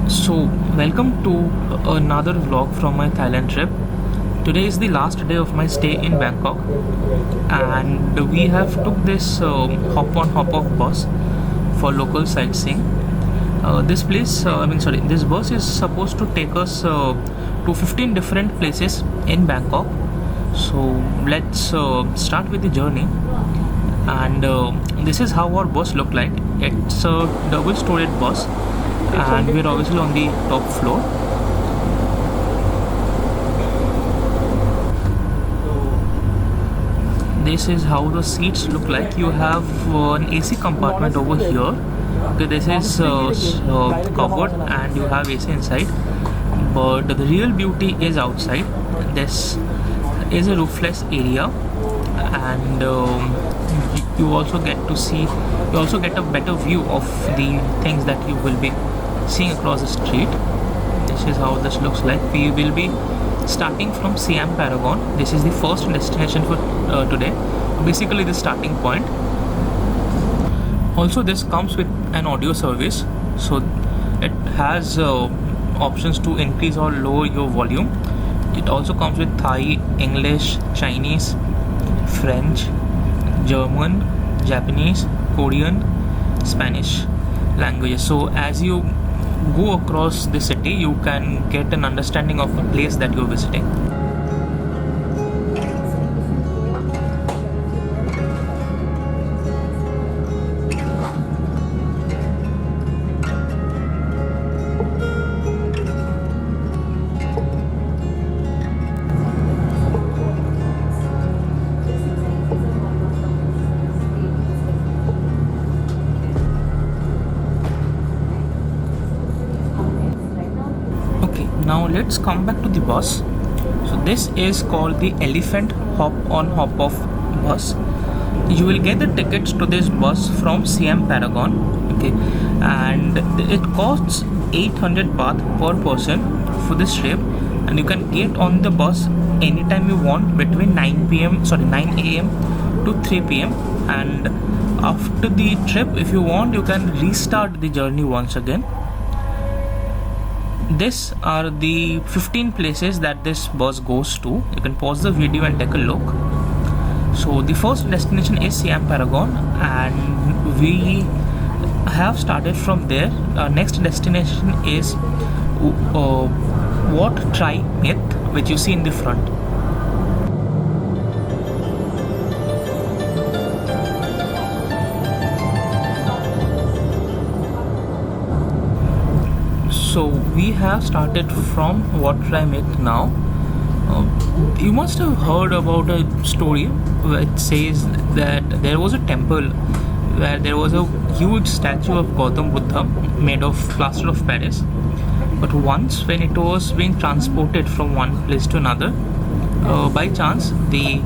So, welcome to another vlog from my Thailand trip. Today is the last day of my stay in Bangkok, and we have took this hop on hop off bus for local sightseeing. This bus is supposed to take us to 15 different places in Bangkok. So let's start with the journey. And this is how our bus look like. It's a double-storied bus, and we're obviously on the top floor. This is how the seats look like. You have an AC compartment over here. Okay, this is covered and you have AC inside, but the real beauty is outside. This is a roofless area, and you also get a better view of the things that you will be seeing across the street. This is how this looks like. We will be starting from Siam Paragon. This is the first destination for today, basically the starting point. Also, this comes with an audio service, so it has options to increase or lower your volume. It also comes with Thai, English, Chinese, French, German, Japanese, Korean, Spanish languages. So as you go across the city, you can get an understanding of the place that you're visiting. Now let's come back to the bus. So this is called the elephant hop on hop off bus. You will get the tickets to this bus from Siam Paragon, okay, and it costs 800 baht per person for this trip, and you can get on the bus anytime you want between 9 a.m. to 3 p.m. and after the trip, if you want, you can restart the journey once again. These are the 15 places that this bus goes to. You can pause the video and take a look. So the first destination is Siam Paragon, and we have started from there. Our next destination is Wat Traimit, which you see in the front. So we have started from Wat Traimit now. You must have heard about a story which says that there was a temple where there was a huge statue of Gautam Buddha made of plaster of Paris. But once when it was being transported from one place to another, by chance the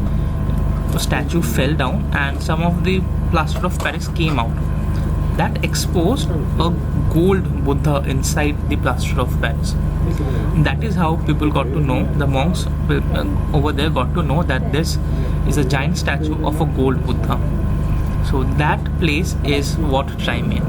statue fell down and some of the plaster of Paris came out. That exposed a gold Buddha inside the plaster of Paris. That is how people got to know, the monks over there got to know that this is a giant statue of a gold Buddha. So that place is Wat Traimit.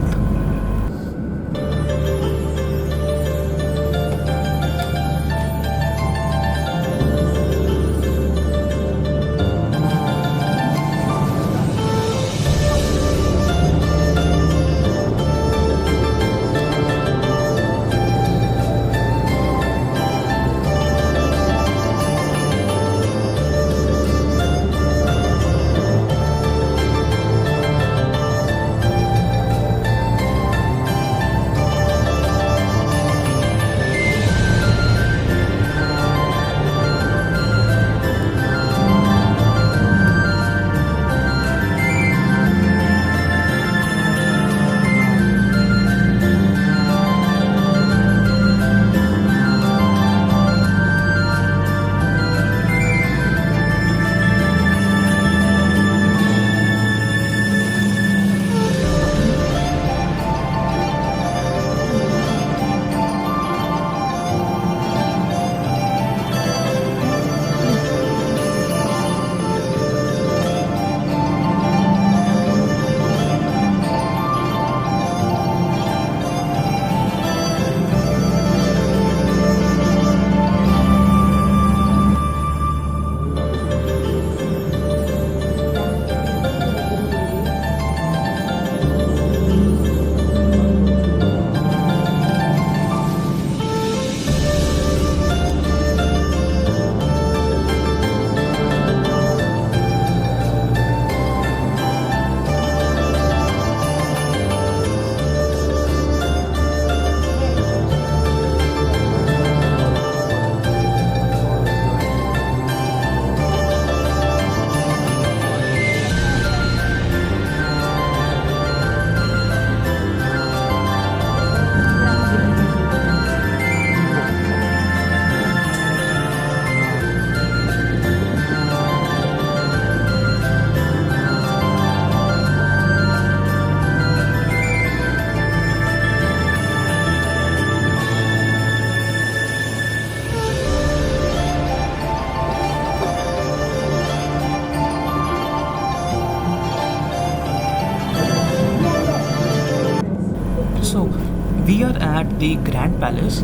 We are at the Grand Palace,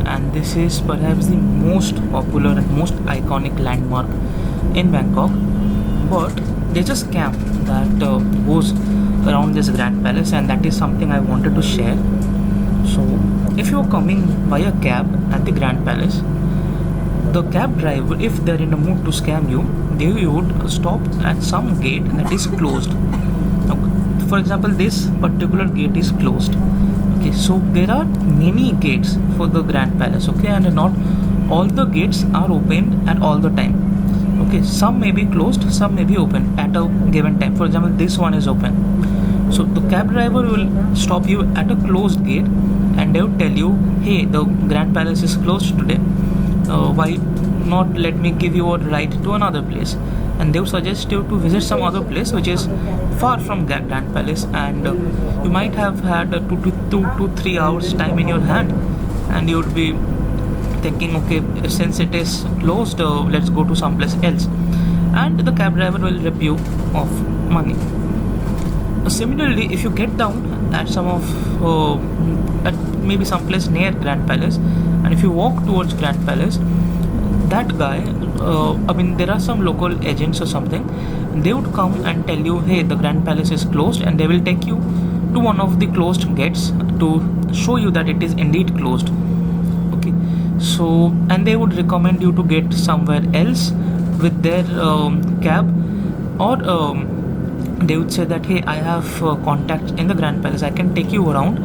and this is perhaps the most popular and most iconic landmark in Bangkok. But there's a scam that goes around this Grand Palace, and that is something I wanted to share. So, if you're coming by a cab at the Grand Palace, the cab driver, if they're in a mood to scam you, they would stop at some gate that is closed. Now, for example, this particular gate is closed. Okay, so there are many gates for the Grand Palace. Okay, and not all the gates are open at all the time. Okay, some may be closed, some may be open at a given time. For example, this one is open. So the cab driver will stop you at a closed gate, and they will tell you, hey, the Grand Palace is closed today. Why not let me give you a ride to another place? And they would suggest you to visit some other place which is far from Grand Palace, and you might have had 2 to 3 hours time in your hand, and you would be thinking, okay, since it is closed, let's go to someplace else, and the cab driver will rip you off money. Similarly, if you get down at at maybe someplace near Grand Palace, and if you walk towards Grand Palace, that guy, there are some local agents or something, they would come and tell you, hey, the Grand Palace is closed, and they will take you to one of the closed gates to show you that it is indeed closed. Okay, so, and they would recommend you to get somewhere else with their cab, or they would say that, hey, I have contacts in the Grand Palace, I can take you around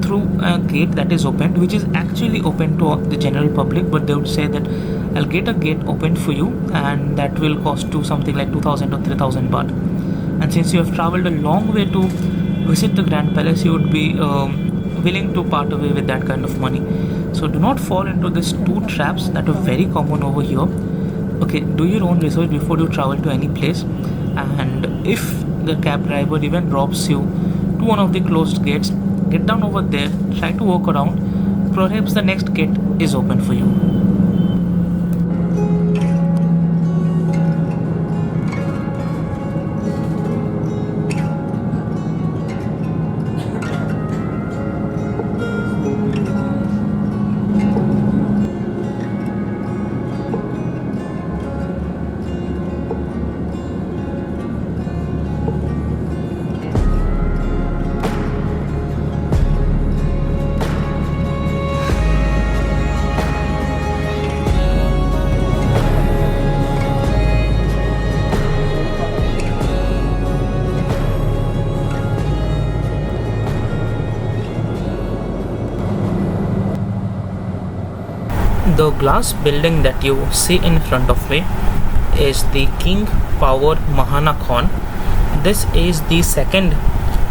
through a gate that is opened, which is actually open to the general public, but they would say that I'll get a gate opened for you, and that will cost you something like 2,000 or 3,000 baht. And since you have traveled a long way to visit the Grand Palace, you would be willing to part away with that kind of money. So do not fall into these two traps that are very common over here. Okay, do your own research before you travel to any place, and if the cab driver even drops you to one of the closed gates, get down over there, try to walk around, perhaps the next gate is open for you. The glass building that you see in front of me is the King Power Mahanakhon. This is the second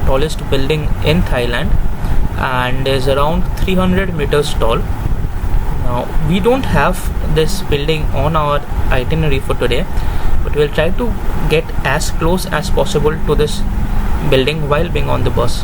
tallest building in Thailand and is around 300 meters tall. Now, we don't have this building on our itinerary for today, but we'll try to get as close as possible to this building while being on the bus.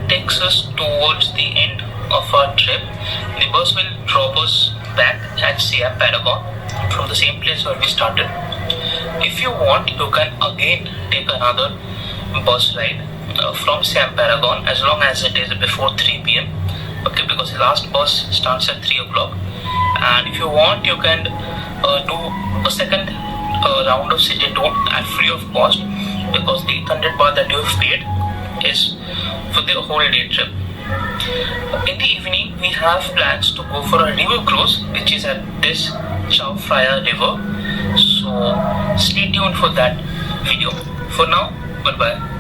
Takes us towards the end of our trip. The bus will drop us back at Siam Paragon from the same place where we started. If you want, you can again take another bus ride from Siam Paragon, as long as it is before 3 p.m. Okay, because the last bus starts at 3 o'clock. And if you want, you can do a second round of city tour at free of cost, because the 800 baht that you have paid is for the whole day trip. In the evening, we have plans to go for a river cruise, which is at this Chao Phraya river. So stay tuned for that video. For now, goodbye.